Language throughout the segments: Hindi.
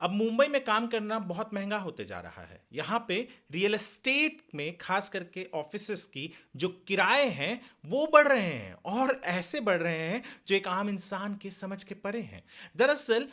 अब मुंबई में काम करना बहुत महंगा होते जा रहा है। यहाँ पे रियल एस्टेट में खास करके ऑफिसेस की जो किराए हैं वो बढ़ रहे हैं, और ऐसे बढ़ रहे हैं जो एक आम इंसान के समझ के परे हैं। दरअसल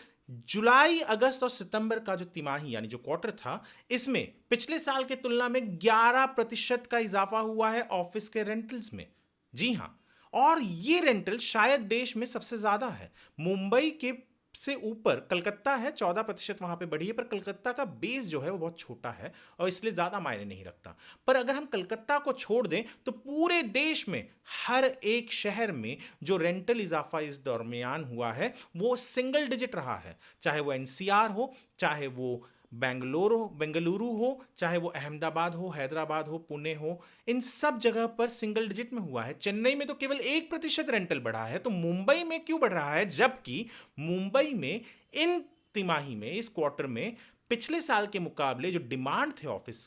जुलाई, अगस्त और सितंबर का जो तिमाही यानी जो क्वार्टर था, इसमें पिछले साल के तुलना में 11% का इजाफा हुआ है ऑफिस के रेंटल्स में। जी हां, और ये रेंटल शायद देश में सबसे ज्यादा है। मुंबई के से ऊपर कलकत्ता है, 14% वहां पे बढ़ी है, पर कलकत्ता का बेस जो है वो बहुत छोटा है और इसलिए ज्यादा मायने नहीं रखता। पर अगर हम कलकत्ता को छोड़ दें तो पूरे देश में हर एक शहर में जो रेंटल इजाफा इस दरमियान हुआ है वो सिंगल डिजिट रहा है। चाहे वो एनसीआर हो, चाहे वो बेंगलुरु हो, चाहे वो अहमदाबाद हो, हैदराबाद हो, पुणे हो, इन सब जगह पर सिंगल डिजिट में हुआ है। चेन्नई में तो केवल 1% रेंटल बढ़ा है, तो मुंबई में क्यों बढ़ रहा है? जबकि मुंबई में इन तिमाही में, इस क्वार्टर में पिछले साल के मुकाबले जो डिमांड थे ऑफिस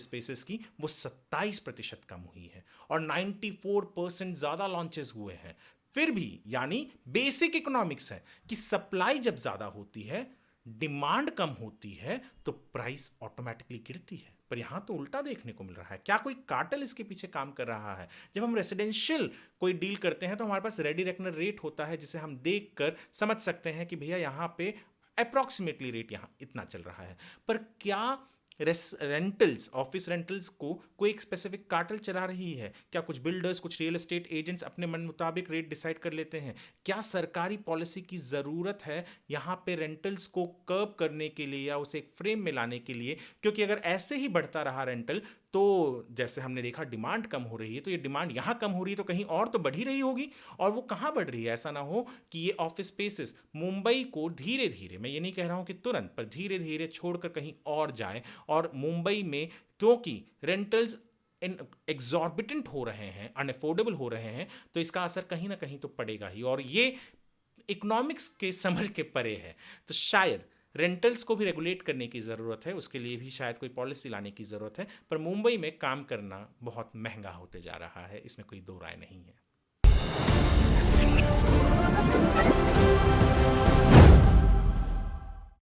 स्पेसेस की, वो 27% कम हुई है और 94% ज्यादा लॉन्चेस हुए हैं। फिर भी यानी बेसिक इकोनॉमिक्स है कि सप्लाई जब ज्यादा होती है, डिमांड कम होती है, तो प्राइस ऑटोमेटिकली गिरती है। पर यहां तो उल्टा देखने को मिल रहा है। क्या कोई कार्टेल इसके पीछे काम कर रहा है? जब हम रेसिडेंशियल कोई डील करते हैं तो हमारे पास रेडी रेकनर रेट होता है जिसे हम देखकर समझ सकते हैं कि भैया यहां पे अप्रॉक्सीमेटली रेट यहां इतना चल रहा है। पर क्या रेंटल्स, ऑफिस रेंटल्स को कोई एक स्पेसिफिक कार्टेल चला रही है? क्या कुछ बिल्डर्स, कुछ रियल एस्टेट एजेंट्स अपने मन मुताबिक रेट डिसाइड कर लेते हैं? क्या सरकारी पॉलिसी की ज़रूरत है यहाँ पे रेंटल्स को कर्ब करने के लिए या उसे एक फ्रेम में लाने के लिए? क्योंकि अगर ऐसे ही बढ़ता रहा रेंटल, तो जैसे हमने देखा डिमांड कम हो रही है, तो ये डिमांड यहाँ कम हो रही है तो कहीं और तो बढ़ ही रही होगी। और वो कहाँ बढ़ रही है? ऐसा ना हो कि ये ऑफिस स्पेसेस मुंबई को धीरे धीरे, मैं ये नहीं कह रहा हूँ कि तुरंत, पर धीरे धीरे छोड़कर कहीं और जाए। और मुंबई में क्योंकि रेंटल्स एग्जॉर्बिटेंट हो रहे हैं, अनअफोर्डेबल हो रहे हैं, तो इसका असर कहीं ना कहीं तो पड़ेगा ही, और ये इकोनॉमिक्स के समझ के परे है। तो शायद रेंटल्स को भी रेगुलेट करने की ज़रूरत है, उसके लिए भी शायद कोई पॉलिसी लाने की ज़रूरत है। पर मुंबई में काम करना बहुत महंगा होते जा रहा है, इसमें कोई दो राय नहीं है।